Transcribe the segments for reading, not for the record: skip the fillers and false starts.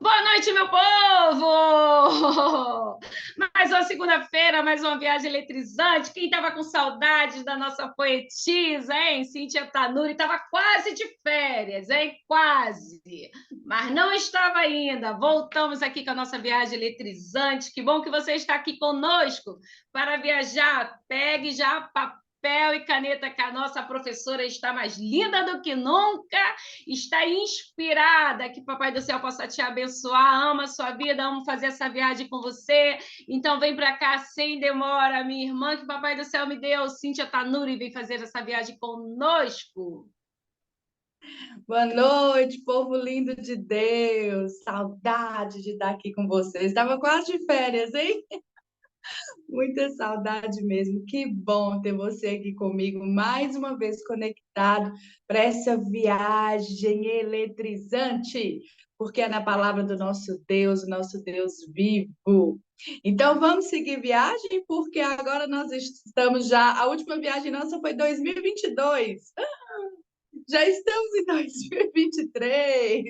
Boa noite, meu povo! Mais uma segunda-feira, mais uma viagem eletrizante. Quem estava com saudades da nossa poetisa, hein? Cíntia Tanuri, estava quase de férias, hein? Quase. Mas não estava ainda. Voltamos aqui com a nossa viagem eletrizante. Que bom que você está aqui conosco para viajar. Pegue já papel e caneta, que a nossa professora está mais linda do que nunca, está inspirada, que Papai do Céu possa te abençoar, ama a sua vida, amo fazer essa viagem com você, então vem para cá sem demora, minha irmã, que Papai do Céu me deu, Cíntia Tanuri, vem fazer essa viagem conosco. Boa noite, povo lindo de Deus. Saudade de estar aqui com vocês. Estava quase de férias, hein? Muita saudade mesmo. Que bom ter você aqui comigo, mais uma vez conectado para essa viagem eletrizante, porque é na palavra do nosso Deus, o nosso Deus vivo. Então vamos seguir viagem, porque agora nós estamos já. A última viagem nossa foi 2022. Já estamos em 2023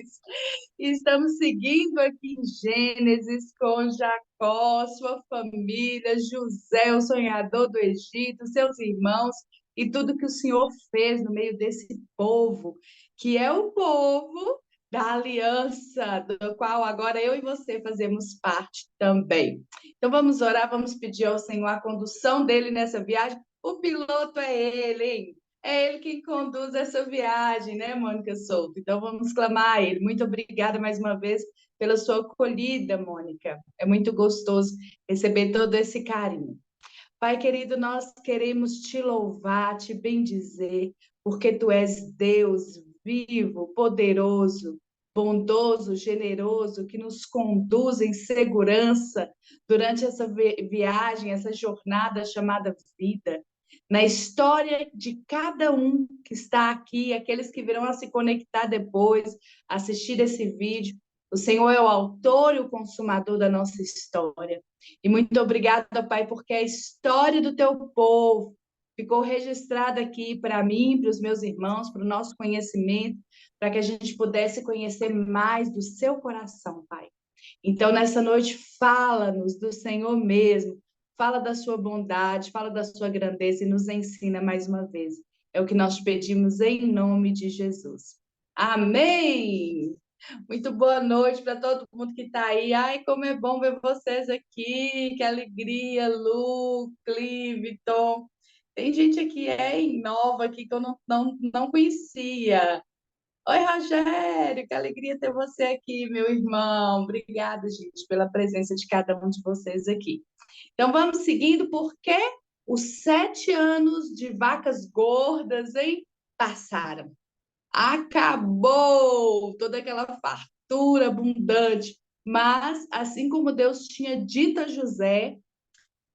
e estamos seguindo aqui em Gênesis com Jacó, sua família, José, o sonhador do Egito, seus irmãos e tudo que o Senhor fez no meio desse povo, que é o povo da aliança, do qual agora eu e você fazemos parte também. Então vamos orar, vamos pedir ao Senhor a condução dele nessa viagem. O piloto é ele, hein? É ele quem conduz essa viagem, né, Mônica Souto? Então vamos clamar a ele. Muito obrigada mais uma vez pela sua acolhida, Mônica. É muito gostoso receber todo esse carinho. Pai querido, nós queremos te louvar, te bendizer, porque tu és Deus vivo, poderoso, bondoso, generoso, que nos conduz em segurança durante essa viagem, essa jornada chamada vida. Na história de cada um que está aqui, aqueles que virão a se conectar depois, assistir esse vídeo, o Senhor é o autor e o consumador da nossa história. E muito obrigada, Pai, porque a história do teu povo ficou registrada aqui para mim, para os meus irmãos, para o nosso conhecimento, para que a gente pudesse conhecer mais do seu coração, Pai. Então, nessa noite, fala-nos do Senhor mesmo, fala da sua bondade, fala da sua grandeza e nos ensina mais uma vez. É o que nós pedimos em nome de Jesus. Amém! Muito boa noite para todo mundo que está aí. Ai, como é bom ver vocês aqui. Que alegria, Lu, Cliviton. Tem gente aqui nova aqui que eu não conhecia. Oi, Rogério, que alegria ter você aqui, meu irmão. Obrigada, gente, pela presença de cada um de vocês aqui. Então, vamos seguindo, porque os 7 anos de vacas gordas, hein, passaram. Acabou toda aquela fartura abundante. Mas, assim como Deus tinha dito a José,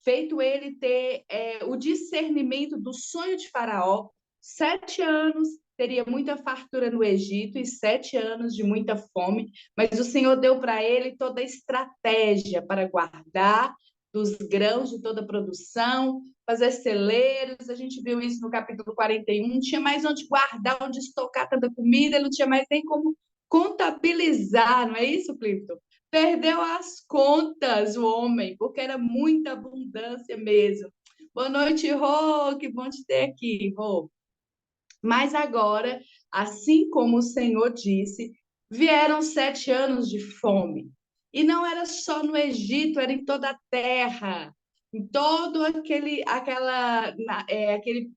feito ele ter o discernimento do sonho de Faraó, 7 anos teria muita fartura no Egito e 7 anos de muita fome, mas o Senhor deu para ele toda a estratégia para guardar dos grãos de toda a produção, fazer celeiros. A gente viu isso no capítulo 41. Não tinha mais onde guardar, onde estocar tanta comida, ele não tinha mais nem como contabilizar, não é isso, Clifton? Perdeu as contas, o homem, porque era muita abundância mesmo. Boa noite, Rô, que bom te ter aqui, Rô. Mas agora, assim como o Senhor disse, vieram 7 anos de fome. E não era só no Egito, era em toda a terra, em todo aquele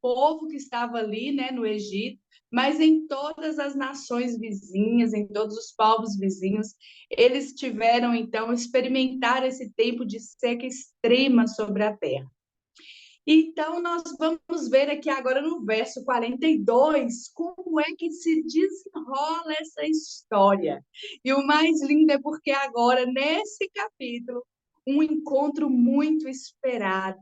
povo que estava ali, né, no Egito, mas em todas as nações vizinhas, em todos os povos vizinhos, eles tiveram então experimentar esse tempo de seca extrema sobre a terra. Então, nós vamos ver aqui agora no verso 42 como é que se desenrola essa história. E o mais lindo é porque agora, nesse capítulo, um encontro muito esperado.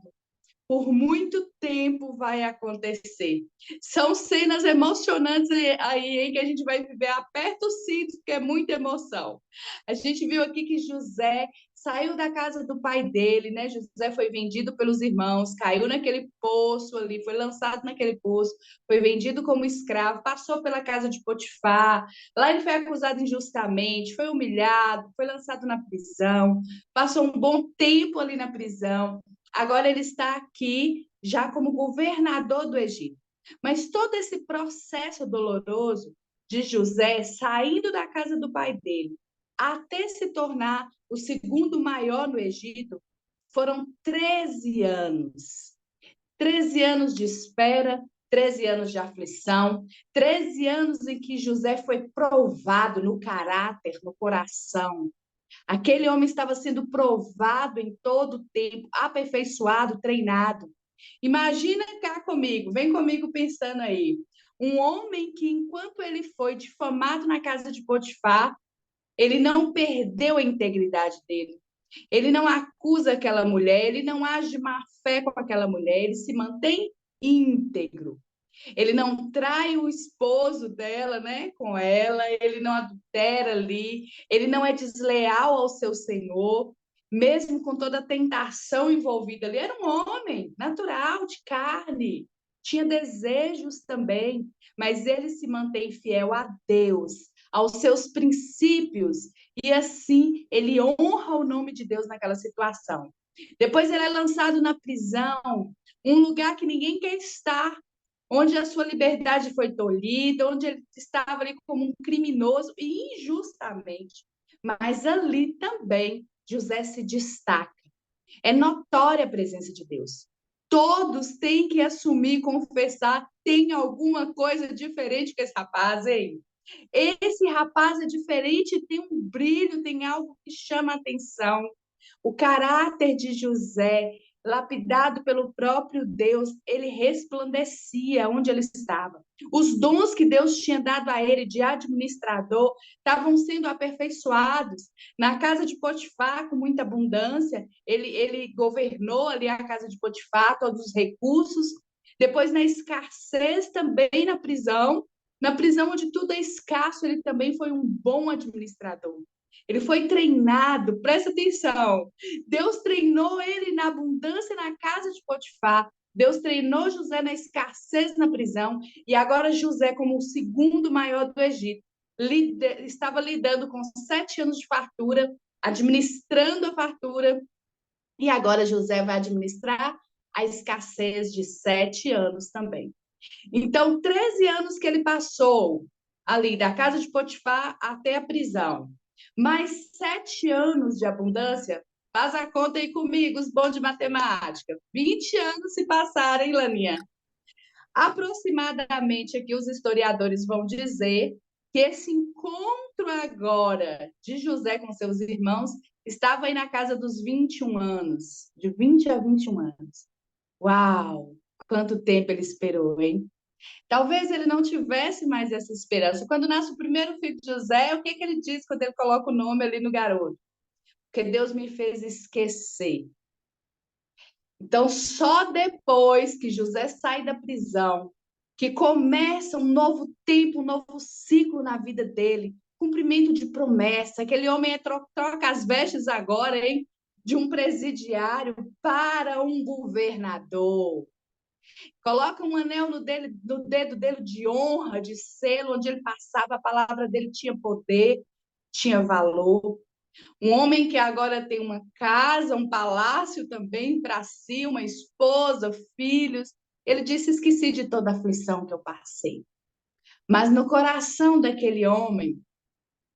por muito tempo vai acontecer. São cenas emocionantes aí, hein, que a gente vai viver. Aperta os cintos, porque é muita emoção. A gente viu aqui que José saiu da casa do pai dele, né? José foi vendido pelos irmãos, caiu naquele poço ali, foi lançado naquele poço, foi vendido como escravo, passou pela casa de Potifar. Lá ele foi acusado injustamente, foi humilhado, foi lançado na prisão, passou um bom tempo ali na prisão. Agora ele está aqui já como governador do Egito. Mas todo esse processo doloroso de José saindo da casa do pai dele até se tornar o segundo maior no Egito, foram 13 anos. 13 anos de espera, 13 anos de aflição, 13 anos em que José foi provado no caráter, no coração. Aquele homem estava sendo provado em todo o tempo, aperfeiçoado, treinado. Imagina cá comigo, vem comigo pensando aí. Um homem que, enquanto ele foi difamado na casa de Potifar, ele não perdeu a integridade dele. Ele não acusa aquela mulher, ele não age de má fé com aquela mulher, ele se mantém íntegro. Ele não trai o esposo dela, né, com ela, ele não adultera ali, ele não é desleal ao seu senhor, mesmo com toda a tentação envolvida ali. Era um homem natural, de carne, tinha desejos também, mas ele se mantém fiel a Deus, aos seus princípios, e assim ele honra o nome de Deus naquela situação. Depois ele é lançado na prisão, um lugar que ninguém quer estar, onde a sua liberdade foi tolhida, onde ele estava ali como um criminoso e injustamente. Mas ali também José se destaca. É notória a presença de Deus. Todos têm que assumir, confessar, tem alguma coisa diferente com esse rapaz, hein? Esse rapaz é diferente, tem um brilho, tem algo que chama a atenção. O caráter de José, lapidado pelo próprio Deus, ele resplandecia onde ele estava. Os dons que Deus tinha dado a ele de administrador estavam sendo aperfeiçoados. Na casa de Potifar, com muita abundância, ele governou ali a casa de Potifar, todos os recursos. Depois, na escassez, também na prisão onde tudo é escasso, ele também foi um bom administrador. Ele foi treinado, presta atenção. Deus treinou ele na abundância na casa de Potifar. Deus treinou José na escassez na prisão. E agora José, como o segundo maior do Egito, estava lidando com 7 anos de fartura, administrando a fartura. E agora José vai administrar a escassez de 7 anos também. Então, 13 anos que ele passou ali, da casa de Potifar até a prisão. Mais 7 anos de abundância. Faz a conta aí comigo, os bons de matemática. 20 anos se passaram, hein, Laninha? Aproximadamente aqui os historiadores vão dizer que esse encontro agora de José com seus irmãos estava aí na casa dos 21 anos, de 20 a 21 anos. Uau! Quanto tempo ele esperou, hein? Talvez ele não tivesse mais essa esperança. Quando nasce o primeiro filho de José, o que que ele diz quando ele coloca o nome ali no garoto? Porque Deus me fez esquecer. Então, só depois que José sai da prisão, que começa um novo tempo, um novo ciclo na vida dele, cumprimento de promessa. Aquele homem troca as vestes agora, hein? De um presidiário para um governador. Coloca um anel no dedo dele de honra, de selo, onde ele passava, a palavra dele tinha poder, tinha valor. Um homem que agora tem uma casa, um palácio também para si, uma esposa, filhos. Ele disse: esqueci de toda a aflição que eu passei. Mas no coração daquele homem,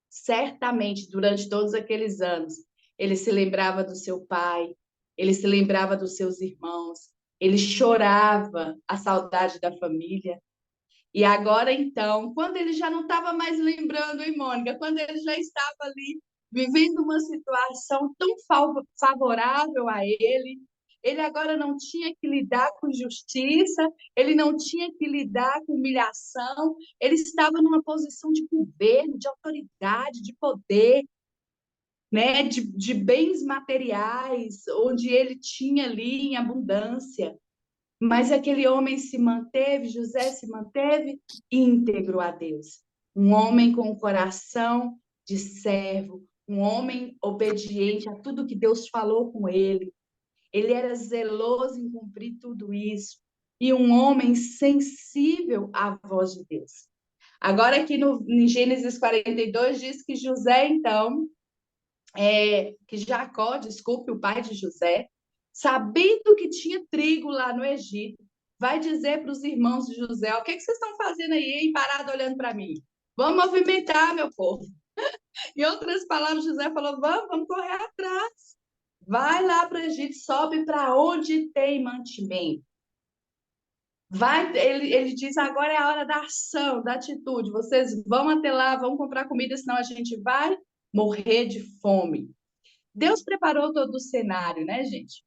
certamente, durante todos aqueles anos, ele se lembrava do seu pai, ele se lembrava dos seus irmãos, ele chorava a saudade da família. E agora, então, quando ele já não estava mais lembrando, hein, Mônica? Quando ele já estava ali vivendo uma situação tão favorável a ele agora não tinha que lidar com justiça, ele não tinha que lidar com humilhação, ele estava numa posição de governo, de autoridade, de poder. né, de bens materiais, onde ele tinha ali em abundância. Mas aquele homem se manteve, José se manteve íntegro a Deus. Um homem com o coração de servo, um homem obediente a tudo que Deus falou com ele. Ele era zeloso em cumprir tudo isso. E um homem sensível à voz de Deus. Agora, aqui em Gênesis 42, diz que José, então, que Jacó, desculpe, o pai de José, sabendo que tinha trigo lá no Egito, vai dizer para os irmãos de José: o que, que vocês estão fazendo aí, hein, parado olhando para mim? Vamos movimentar, meu povo. Em outras palavras, José falou: vamos correr atrás. Vai lá para o Egito, sobe para onde tem mantimento. Ele diz: agora é a hora da ação, da atitude. Vocês vão até lá, vão comprar comida, senão a gente vai morrer de fome. Deus preparou todo o cenário, né, gente?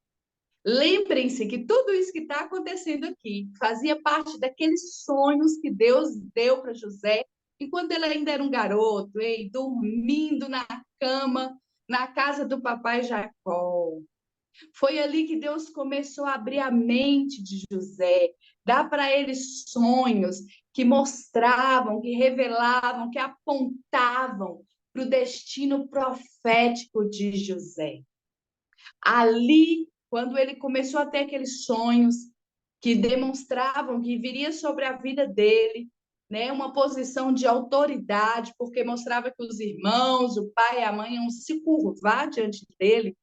Lembrem-se que tudo isso que está acontecendo aqui fazia parte daqueles sonhos que Deus deu para José enquanto ele ainda era um garoto, hein, dormindo na cama, na casa do papai Jacó. Foi ali que Deus começou a abrir a mente de José, dar para ele sonhos que mostravam, que revelavam, que apontavam para o destino profético de José. Ali, quando ele começou a ter aqueles sonhos que demonstravam que viria sobre a vida dele, né, uma posição de autoridade, porque mostrava que os irmãos, o pai e a mãe iam se curvar diante dele,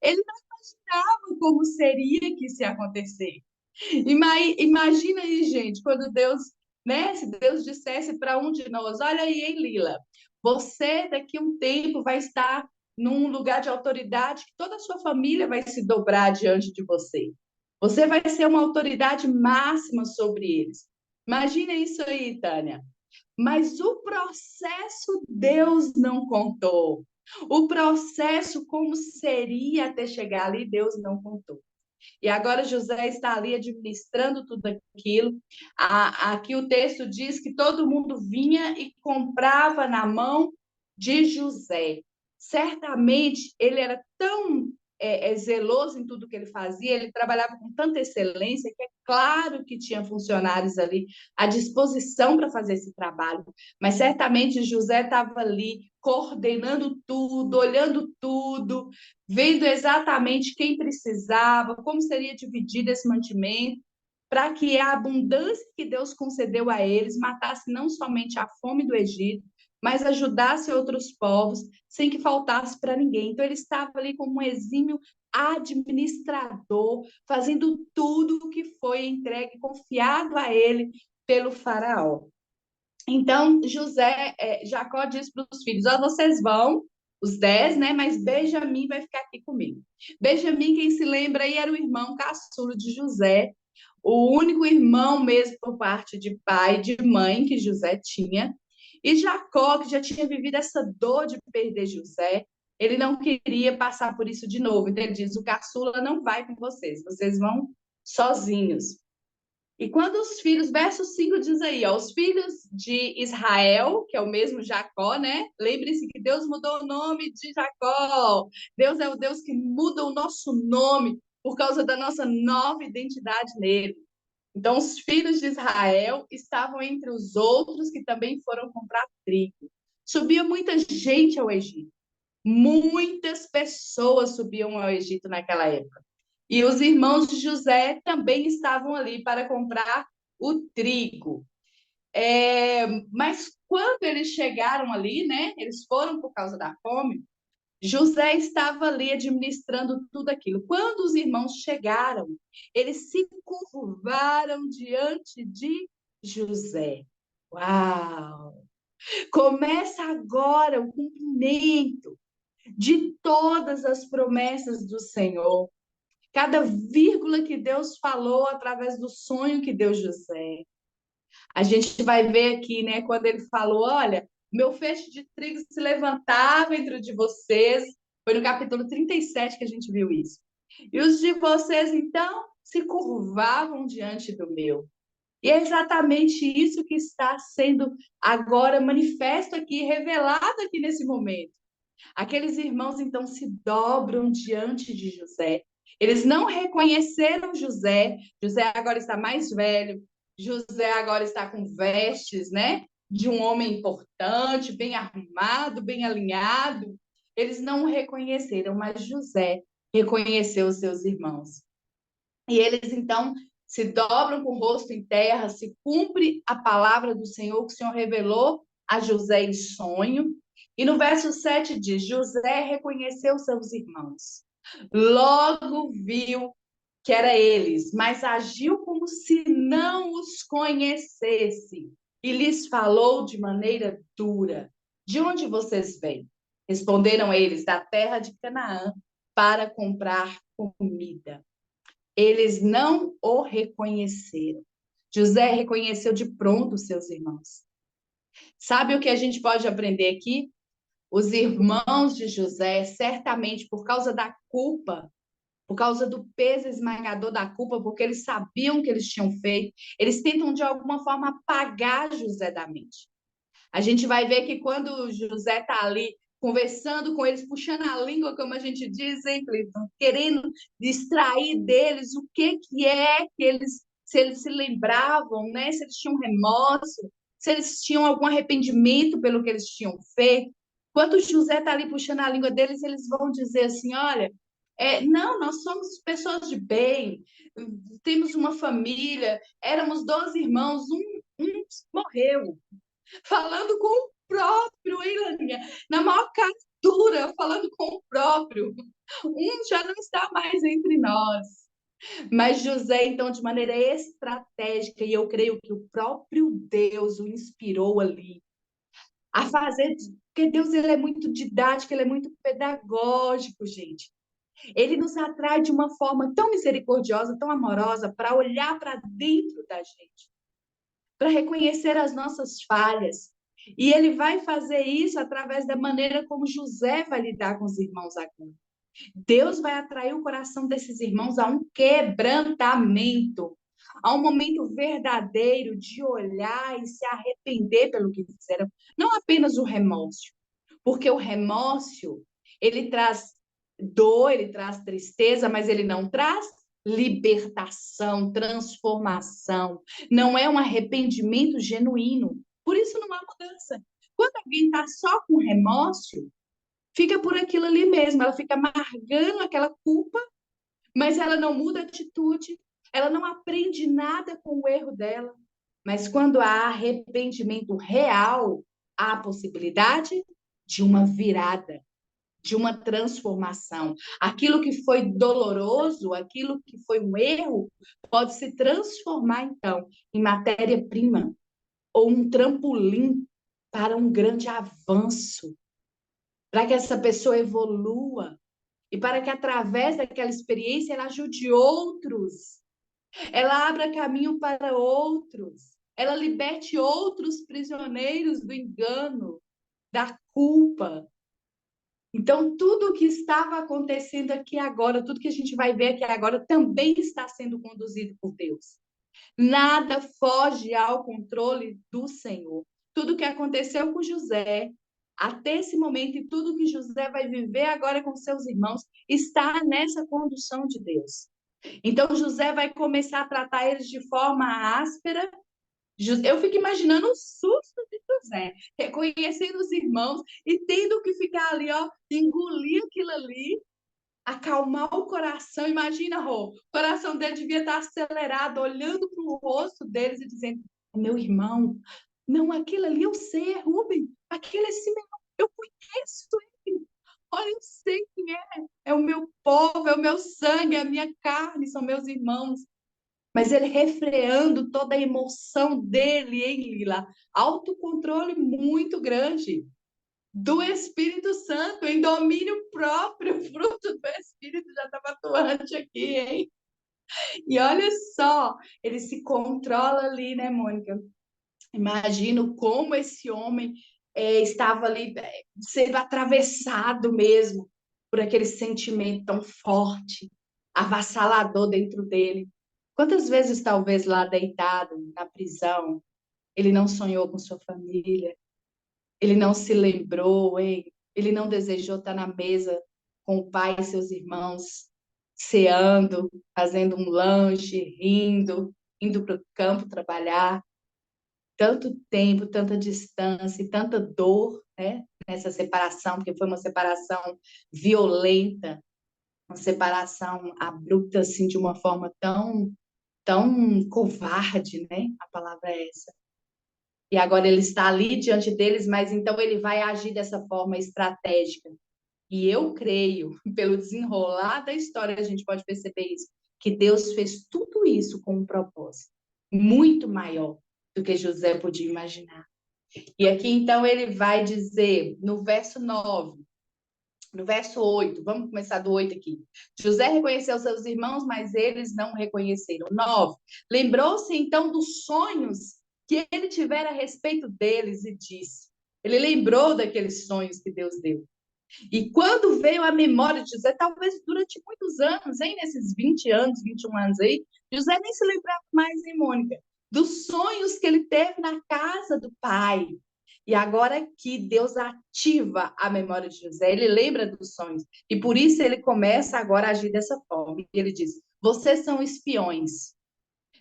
ele não imaginava como seria que isso ia acontecer. Imagina aí, gente, quando Deus, né, se Deus dissesse para um de nós: olha aí, hein, Lila, você daqui a um tempo vai estar num lugar de autoridade que toda a sua família vai se dobrar diante de você. Você vai ser uma autoridade máxima sobre eles. Imagina isso aí, Tânia. Mas o processo Deus não contou. O processo, como seria até chegar ali, Deus não contou. E agora José está ali administrando tudo aquilo. Aqui o texto diz que todo mundo vinha e comprava na mão de José. Certamente ele era tão zeloso em tudo que ele fazia, ele trabalhava com tanta excelência, que é claro que tinha funcionários ali à disposição para fazer esse trabalho, mas certamente José estava ali coordenando tudo, olhando tudo, vendo exatamente quem precisava, como seria dividido esse mantimento, para que a abundância que Deus concedeu a eles matasse não somente a fome do Egito, mas ajudasse outros povos sem que faltasse para ninguém. Então, ele estava ali como um exímio administrador, fazendo tudo o que foi entregue, confiado a ele pelo faraó. Então, Jacó disse para os filhos: ó, vocês vão, os 10, né? Mas Benjamim vai ficar aqui comigo. Benjamim, quem se lembra aí, era o irmão caçulo de José, o único irmão mesmo por parte de pai e de mãe que José tinha. E Jacó, que já tinha vivido essa dor de perder José, ele não queria passar por isso de novo. Então ele diz: o caçula não vai com vocês, vocês vão sozinhos. E quando os filhos, verso 5 diz aí, ó, os filhos de Israel, que é o mesmo Jacó, né? Lembre-se que Deus mudou o nome de Jacó. Deus é o Deus que muda o nosso nome por causa da nossa nova identidade nele. Então, os filhos de Israel estavam entre os outros que também foram comprar trigo. Subia muita gente ao Egito. Muitas pessoas subiam ao Egito naquela época. E os irmãos de José também estavam ali para comprar o trigo. Mas quando eles chegaram ali, né? Eles foram por causa da fome. José estava ali administrando tudo aquilo. Quando os irmãos chegaram, eles se curvaram diante de José. Uau! Começa agora o cumprimento de todas as promessas do Senhor. Cada vírgula que Deus falou através do sonho que deu José. A gente vai ver aqui, né, quando ele falou: olha, meu feixe de trigo se levantava entre de vocês. Foi no capítulo 37 que a gente viu isso. E os de vocês, então, se curvavam diante do meu. E é exatamente isso que está sendo agora manifesto aqui, revelado aqui nesse momento. Aqueles irmãos, então, se dobram diante de José. Eles não reconheceram José. José agora está mais velho. José agora está com vestes, né? De um homem importante, bem arrumado, bem alinhado. Eles não o reconheceram, mas José reconheceu os seus irmãos. E eles, então, se dobram com o rosto em terra, se cumpre a palavra do Senhor que o Senhor revelou a José em sonho. E no verso 7 diz: José reconheceu seus irmãos, logo viu que era eles, mas agiu como se não os conhecesse e lhes falou de maneira dura: De onde vocês vêm? Responderam eles: Da terra de Canaã, para comprar comida. Eles não o reconheceram. José reconheceu de pronto os seus irmãos. Sabe o que a gente pode aprender aqui? Os irmãos de José, certamente por causa da culpa, por causa do peso esmagador da culpa, porque eles sabiam o que eles tinham feito, eles tentam de alguma forma apagar José da mente. A gente vai ver que quando José está ali conversando com eles, puxando a língua, como a gente diz, hein, Cleiton? Querendo distrair deles o que é que eles, se eles se lembravam, né? Se eles tinham remorso, se eles tinham algum arrependimento pelo que eles tinham feito. Quando José está ali puxando a língua deles, eles vão dizer assim: olha, não, nós somos pessoas de bem, temos uma família, éramos 12 irmãos, um morreu, falando com o próprio, hein, Laninha? Na maior cara dura, falando com o próprio. Um já não está mais entre nós. Mas José, então, de maneira estratégica, e eu creio que o próprio Deus o inspirou ali a fazer, porque Deus ele é muito didático, ele é muito pedagógico, gente. Ele nos atrai de uma forma tão misericordiosa, tão amorosa, para olhar para dentro da gente, para reconhecer as nossas falhas. E ele vai fazer isso através da maneira como José vai lidar com os irmãos agora. Deus vai atrair o coração desses irmãos a um quebrantamento, a um momento verdadeiro de olhar e se arrepender pelo que fizeram. Não apenas o remorso, porque o remorso, ele traz dor, ele traz tristeza, mas ele não traz libertação, transformação. Não é um arrependimento genuíno. Por isso não há mudança. Quando alguém está só com remorso, fica por aquilo ali mesmo, ela fica amargando aquela culpa, mas ela não muda a atitude, ela não aprende nada com o erro dela. Mas quando há arrependimento real, há a possibilidade de uma virada, de uma transformação. Aquilo que foi doloroso, aquilo que foi um erro, pode se transformar, então, em matéria-prima ou um trampolim para um grande avanço, para que essa pessoa evolua e para que, através daquela experiência, ela ajude outros, ela abra caminho para outros, ela liberte outros prisioneiros do engano, da culpa. Então, tudo o que estava acontecendo aqui agora, tudo que a gente vai ver aqui agora, também está sendo conduzido por Deus. Nada foge ao controle do Senhor. Tudo que aconteceu com José, até esse momento, e tudo que José vai viver agora com seus irmãos, está nessa condução de Deus. Então, José vai começar a tratar eles de forma áspera. Eu fico imaginando o susto de José, reconhecendo os irmãos e tendo que ficar ali, ó, engolir aquilo ali, acalmar o coração. Imagina, Rô, o coração dele devia estar acelerado, olhando para o rosto deles e dizendo: meu irmão, não, aquilo ali eu sei, é Rubem, aquele é Simeão, eu conheço ele. Olha, eu sei quem é. É o meu povo, é o meu sangue, é a minha carne, são meus irmãos. Mas ele refreando toda a emoção dele, hein, Lila? Autocontrole muito grande do Espírito Santo, em domínio próprio, fruto do Espírito já estava atuante aqui, hein? E olha só, ele se controla ali, né, Mônica? Imagino como esse homem estava ali sendo atravessado mesmo por aquele sentimento tão forte, avassalador dentro dele. Quantas vezes, talvez, lá deitado na prisão, ele não sonhou com sua família, ele não se lembrou, hein? Ele não desejou estar na mesa com o pai e seus irmãos, ceando, fazendo um lanche, rindo, indo para o campo trabalhar. Tanto tempo, tanta distância e tanta dor, né, nessa separação, porque foi uma separação violenta, uma separação abrupta, assim, de uma forma tão covarde, né? A palavra é essa. E agora ele está ali diante deles, mas então ele vai agir dessa forma estratégica. E eu creio, pelo desenrolar da história, a gente pode perceber isso, que Deus fez tudo isso com um propósito muito maior do que José podia imaginar. E aqui, então, ele vai dizer, no verso 9, no verso 8, vamos começar do 8 aqui. José reconheceu seus irmãos, mas eles não reconheceram. 9. Lembrou-se, então, dos sonhos que ele tivera a respeito deles e disse. Ele lembrou daqueles sonhos que Deus deu. E quando veio a memória de José, talvez durante muitos anos, hein, nesses 20 anos, 21 anos aí, José nem se lembrava mais, hein, Mônica, dos sonhos que ele teve na casa do pai. E agora que Deus ativa a memória de José, ele lembra dos sonhos. E por isso ele começa agora a agir dessa forma. E ele diz: vocês são espiões.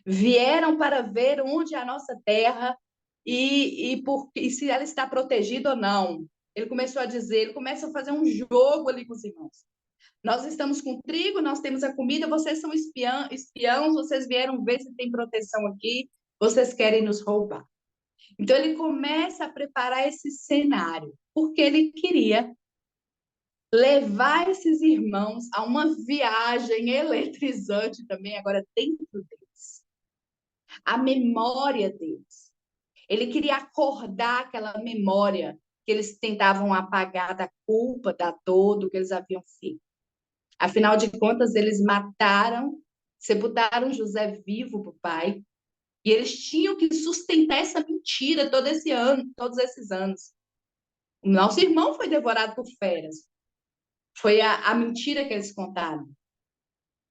Vieram para ver onde é a nossa terra e se ela está protegida ou não. Ele começou a dizer, ele começa a fazer um jogo ali com os irmãos. Nós estamos com trigo, nós temos a comida, vocês são espiãos, vocês vieram ver se tem proteção aqui, vocês querem nos roubar. Então ele começa a preparar esse cenário, porque ele queria levar esses irmãos a uma viagem eletrizante também, agora dentro deles. A memória deles. Ele queria acordar aquela memória que eles tentavam apagar da culpa, da dor, do que eles haviam feito. Afinal de contas, eles mataram, sepultaram José vivo para o pai, e eles tinham que sustentar essa mentira todo esse ano, todos esses anos. O nosso irmão foi devorado por feras. Foi a mentira que eles contaram.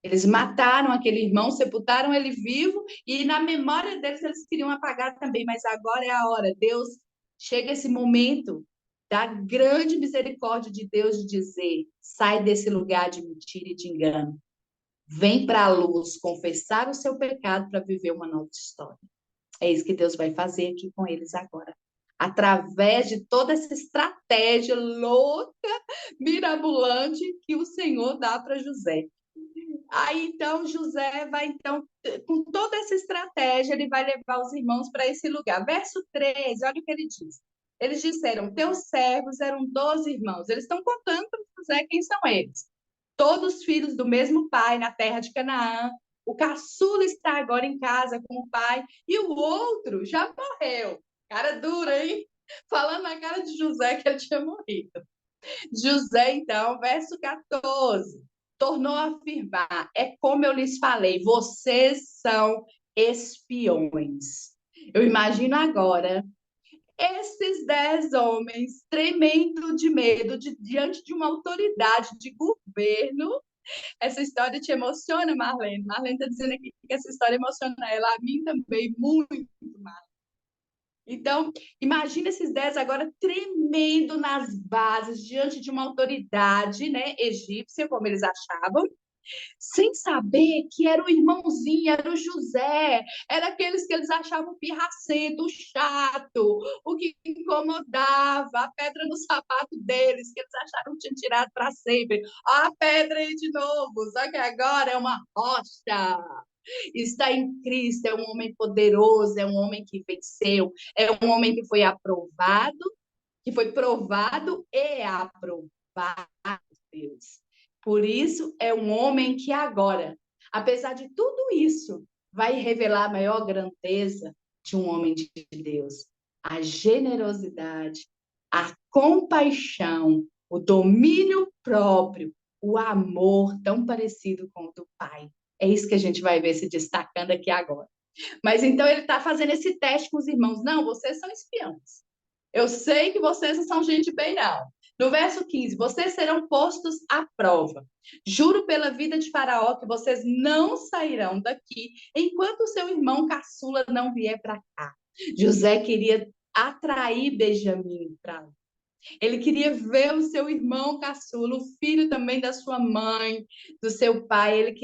Eles mataram aquele irmão, sepultaram ele vivo, e na memória deles eles queriam apagar também, mas agora é a hora. Deus, chega esse momento da grande misericórdia de Deus de dizer: sai desse lugar de mentira e de engano. Vem para a luz, confessar o seu pecado para viver uma nova história. É isso que Deus vai fazer aqui com eles agora. Através de toda essa estratégia louca, mirabolante que o Senhor dá para José. Aí, então, José vai, então, com toda essa estratégia, ele vai levar os irmãos para esse lugar. Verso 13, olha o que ele diz. Eles disseram, teus servos eram 12 irmãos. Eles estão contando para José quem são eles. Todos filhos do mesmo pai na terra de Canaã. O caçula está agora em casa com o pai. E o outro já morreu. Cara dura, hein? Falando na cara de José que ele tinha morrido. José, então, verso 14. Tornou a afirmar, é como eu lhes falei, vocês são espiões. Eu imagino agora esses 10 homens tremendo de medo diante de uma autoridade de governo. Essa história te emociona, Marlene? Marlene está dizendo aqui que essa história emociona ela, a mim também, muito mais. Então, imagina esses 10 agora tremendo nas bases, diante de uma autoridade, né, egípcia, como eles achavam, sem saber que era o irmãozinho, era o José, era aqueles que eles achavam pirracento, chato, o que incomodava, a pedra no sapato deles, que eles acharam que tinham tirado para sempre. A pedra aí de novo, só que agora é uma rocha. Está em Cristo, é um homem poderoso, é um homem que venceu, é um homem que foi aprovado, que foi provado e aprovado por Deus. Por isso, é um homem que agora, apesar de tudo isso, vai revelar a maior grandeza de um homem de Deus. A generosidade, a compaixão, o domínio próprio, o amor tão parecido com o do Pai. É isso que a gente vai ver se destacando aqui agora. Mas então ele está fazendo esse teste com os irmãos. Não, vocês são espiões. Eu sei que vocês não são gente bem, não. No verso 15, vocês serão postos à prova. Juro pela vida de Faraó que vocês não sairão daqui enquanto o seu irmão caçula não vier para cá. José queria atrair Benjamim para Ele queria ver o seu irmão caçula, o filho também da sua mãe, do seu pai.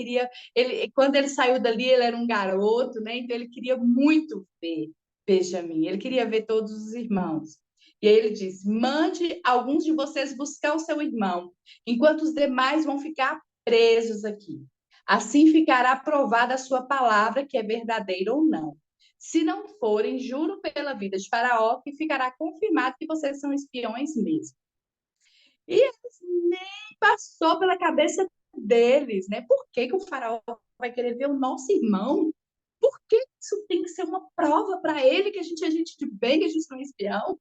Quando ele saiu dali, ele era um garoto, né? Então ele queria muito ver Benjamim. Ele queria ver todos os irmãos. E aí ele disse: mande alguns de vocês buscar o seu irmão, enquanto os demais vão ficar presos aqui. Assim ficará provada a sua palavra, que é verdadeira ou não. Se não forem, juro pela vida de Faraó que ficará confirmado que vocês são espiões mesmo. E eles nem passou pela cabeça deles, né? Por que que o Faraó vai querer ver o nosso irmão? Por que isso tem que ser uma prova para ele que a gente é gente de bem, que a gente não é espião?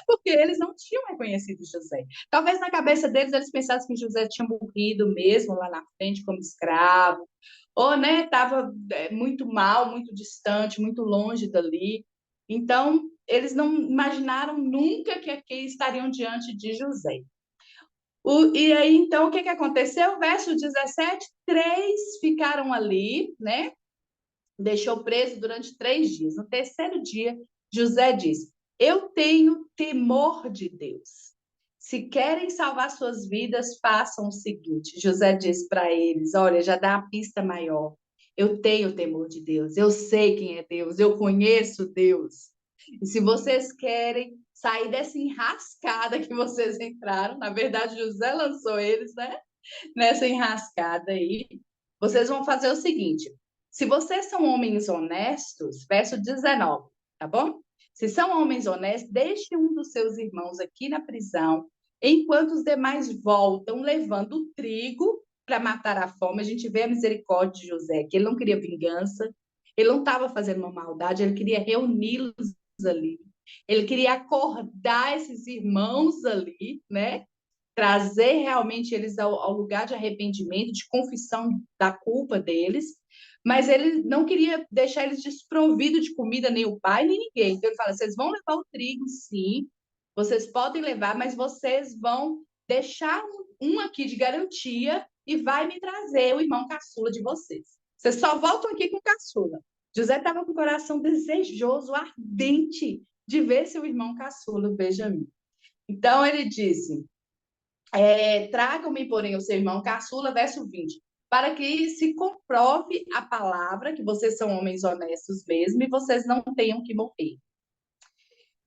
Porque eles não tinham reconhecido José. Talvez na cabeça deles eles pensassem que José tinha morrido mesmo lá na frente como escravo, ou né, estava muito mal, muito distante, muito longe dali. Então, eles não imaginaram nunca que aqui estariam diante de José. E aí, então, o que aconteceu? Verso 17, 3 ficaram ali, né? Deixou preso durante 3 dias. No terceiro dia, José disse: eu tenho temor de Deus. Se querem salvar suas vidas, façam o seguinte. José disse para eles: olha, já dá uma pista maior. Eu tenho temor de Deus. Eu sei quem é Deus. Eu conheço Deus. E se vocês querem sair dessa enrascada que vocês entraram, na verdade, José lançou eles, né? Nessa enrascada aí, vocês vão fazer o seguinte: se vocês são homens honestos, verso 19, tá bom? Se são homens honestos, deixe um dos seus irmãos aqui na prisão, enquanto os demais voltam levando o trigo para matar a fome. A gente vê a misericórdia de José, que ele não queria vingança, ele não estava fazendo uma maldade, ele queria reuni-los ali. Ele queria acordar esses irmãos ali, né? Trazer realmente eles ao lugar de arrependimento, de confissão da culpa deles, mas ele não queria deixar eles desprovidos de comida, nem o pai, nem ninguém. Então ele fala: vocês vão levar o trigo, sim, vocês podem levar, mas vocês vão deixar um aqui de garantia e vai me trazer o irmão caçula de vocês. Vocês só voltam aqui com o caçula. José estava com o coração desejoso, ardente, de ver seu irmão caçula, o Benjamim. Então ele disse: tragam-me, porém, o seu irmão caçula, verso 20, para que se comprove a palavra, que vocês são homens honestos mesmo, e vocês não tenham que morrer.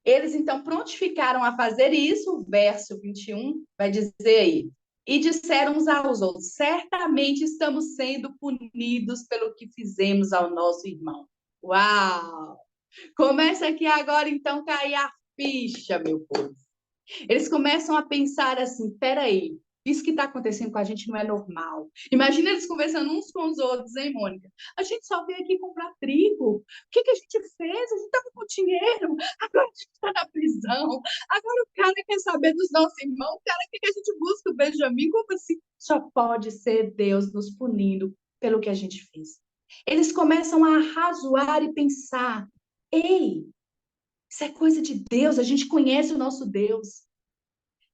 Eles, então, prontificaram a fazer isso, o verso 21 vai dizer aí, e disseram uns aos outros: certamente estamos sendo punidos pelo que fizemos ao nosso irmão. Uau! Começa aqui agora, então, cair a ficha, meu povo. Eles começam a pensar assim: peraí, isso que está acontecendo com a gente não é normal. Imagina eles conversando uns com os outros, hein, Mônica? A gente só veio aqui comprar trigo. O que que a gente fez? A gente estava com dinheiro, agora a gente está na prisão. Agora o cara quer saber dos nossos irmãos. Cara, o que que a gente busca? O Benjamim? Como assim? Só pode ser Deus nos punindo pelo que a gente fez. Eles começam a arrazoar e pensar: ei, isso é coisa de Deus, a gente conhece o nosso Deus.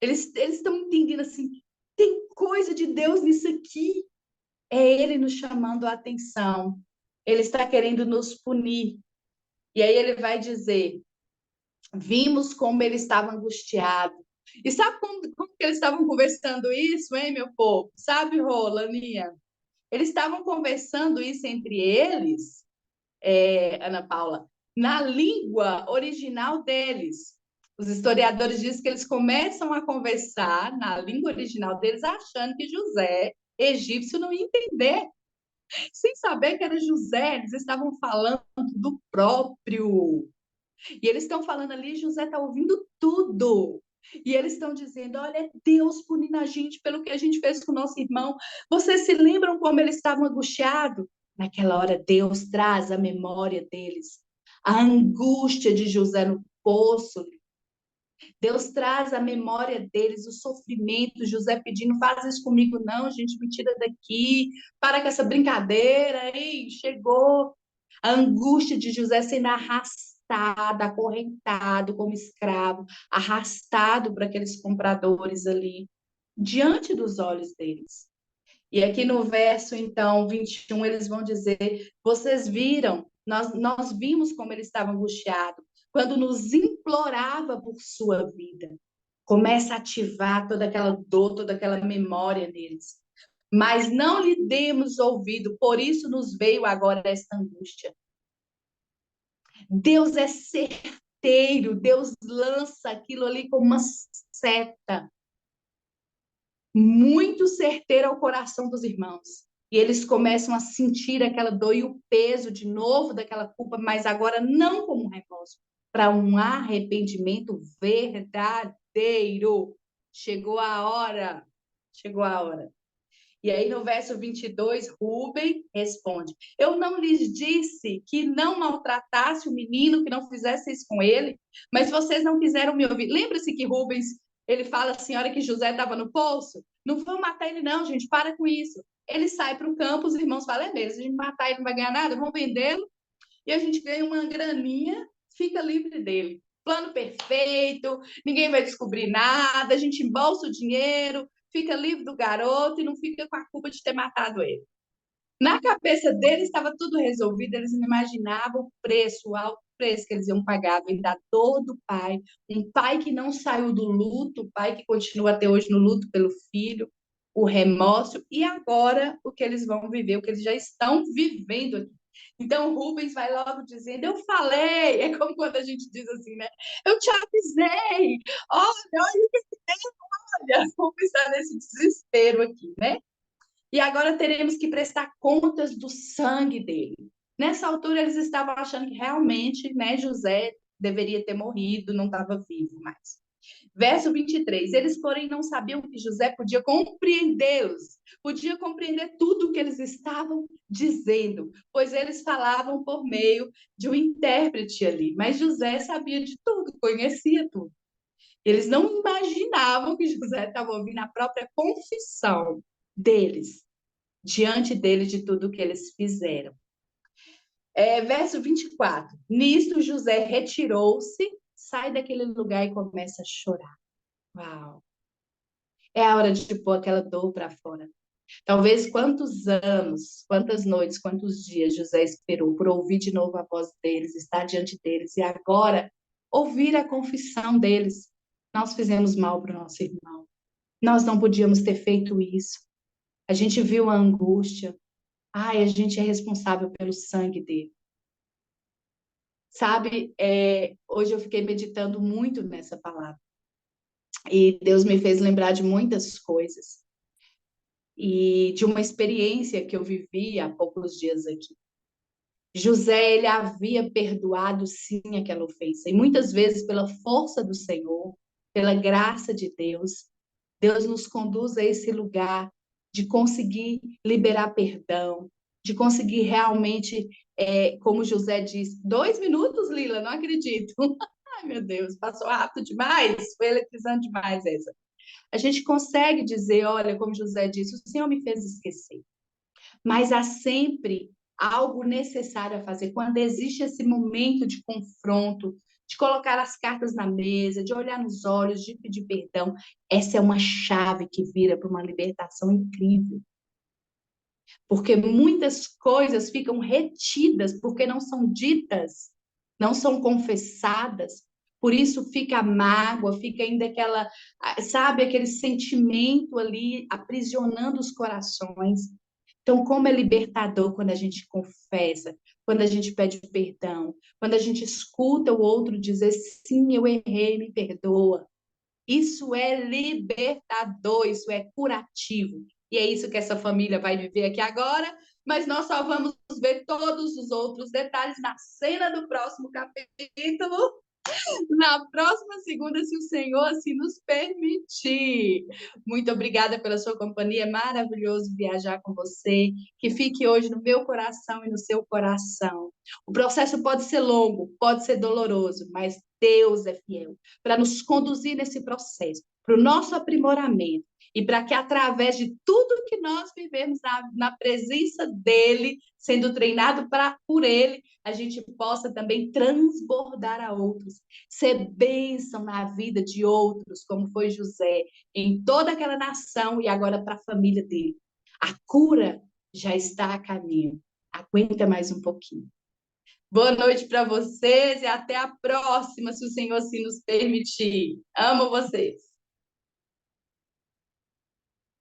Eles estão entendendo assim, tem coisa de Deus nisso aqui. É Ele nos chamando a atenção. Ele está querendo nos punir. E aí ele vai dizer: vimos como ele estava angustiado. E sabe como que eles estavam conversando isso, hein, meu povo? Sabe, Rolaninha? Eles estavam conversando isso entre eles, Ana Paula, na língua original deles. Os historiadores dizem que eles começam a conversar na língua original deles, achando que José, egípcio, não ia entender. Sem saber que era José, eles estavam falando do próprio. E eles estão falando ali, José está ouvindo tudo. E eles estão dizendo: olha, é Deus punindo a gente pelo que a gente fez com o nosso irmão. Vocês se lembram como eles estavam angustiados? Naquela hora, Deus traz a memória deles, a angústia de José no poço. Deus traz a memória deles, o sofrimento. José pedindo: faz isso comigo, não, gente, me tira daqui, para com essa brincadeira. Ei, chegou a angústia de José sendo arrastado, acorrentado como escravo, arrastado para aqueles compradores ali, diante dos olhos deles. E aqui no verso, então, 21, eles vão dizer: vocês viram, nós vimos como ele estava angustiado, quando nos implorava por sua vida. Começa a ativar toda aquela dor, toda aquela memória neles. Mas não lhe demos ouvido, por isso nos veio agora esta angústia. Deus é certeiro, Deus lança aquilo ali como uma seta, muito certeira ao coração dos irmãos. E eles começam a sentir aquela dor e o peso de novo daquela culpa, mas agora não como um remorso, para um arrependimento verdadeiro. Chegou a hora, chegou a hora. E aí, no verso 22, Rúben responde: Eu não lhes disse que não maltratasse o menino, que não fizesse isso com ele, mas vocês não quiseram me ouvir. Lembra-se que Rubens, ele fala assim, a hora que José estava no poço? Não vão matar ele não, gente, para com isso. Ele sai para o campo, os irmãos falam, é mesmo, se a gente matar ele não vai ganhar nada, vamos vendê-lo, e a gente ganha uma graninha, fica livre dele. Plano perfeito, ninguém vai descobrir nada, a gente embolsa o dinheiro, fica livre do garoto e não fica com a culpa de ter matado ele. Na cabeça deles estava tudo resolvido, eles não imaginavam o preço, o alto preço que eles iam pagar, da dor do pai, um pai que não saiu do luto, o pai que continua até hoje no luto pelo filho, o remorso, e agora o que eles vão viver, o que eles já estão vivendo aqui. Então, Rubens vai logo dizendo, eu falei, é como quando a gente diz assim, né? Eu te avisei, olha o que tem, olha, Rubens está nesse desespero aqui, né? E agora teremos que prestar contas do sangue dele. Nessa altura, eles estavam achando que realmente, né, José deveria ter morrido, não estava vivo mais. Verso 23, eles, porém, não sabiam que José podia compreendê-los, podia compreender tudo o que eles estavam dizendo, pois eles falavam por meio de um intérprete ali, mas José sabia de tudo, conhecia tudo. Eles não imaginavam que José estava ouvindo a própria confissão deles, diante deles de tudo que eles fizeram. Verso 24. Nisto José retirou-se, sai daquele lugar e começa a chorar. Uau! É a hora de pôr aquela dor para fora. Talvez quantos anos, quantas noites, quantos dias José esperou por ouvir de novo a voz deles, estar diante deles e agora ouvir a confissão deles. Nós fizemos mal para o nosso irmão. Nós não podíamos ter feito isso. A gente viu a angústia. Ai, a gente é responsável pelo sangue dele. Sabe, hoje eu fiquei meditando muito nessa palavra. E Deus me fez lembrar de muitas coisas. E de uma experiência que eu vivi há poucos dias aqui. José, ele havia perdoado sim aquela ofensa. E muitas vezes, pela força do Senhor, pela graça de Deus, Deus nos conduz a esse lugar de conseguir liberar perdão, de conseguir realmente, como José diz, 2 minutos, Lila, não acredito. Ai, meu Deus, passou rápido demais, foi eletrizante demais essa. A gente consegue dizer, olha, como José disse, o Senhor me fez esquecer. Mas há sempre algo necessário a fazer. Quando existe esse momento de confronto, de colocar as cartas na mesa, de olhar nos olhos, de pedir perdão, essa é uma chave que vira para uma libertação incrível. Porque muitas coisas ficam retidas, porque não são ditas, não são confessadas. Por isso fica a mágoa, fica ainda aquela, sabe, aquele sentimento ali aprisionando os corações. Então, como é libertador quando a gente confessa, quando a gente pede perdão, quando a gente escuta o outro dizer, sim, eu errei, me perdoa. Isso é libertador, isso é curativo. E é isso que essa família vai viver aqui agora, mas nós só vamos ver todos os outros detalhes na cena do próximo capítulo, na próxima segunda, se o Senhor assim nos permitir. Muito obrigada pela sua companhia, é maravilhoso viajar com você, que fique hoje no meu coração e no seu coração. O processo pode ser longo, pode ser doloroso, mas Deus é fiel para nos conduzir nesse processo, para o nosso aprimoramento, e para que através de tudo que nós vivemos na presença dEle, sendo treinado por Ele, a gente possa também transbordar a outros, ser bênção na vida de outros, como foi José, em toda aquela nação e agora para a família dele. A cura já está a caminho. Aguenta mais um pouquinho. Boa noite para vocês e até a próxima, se o Senhor assim nos permitir. Amo vocês.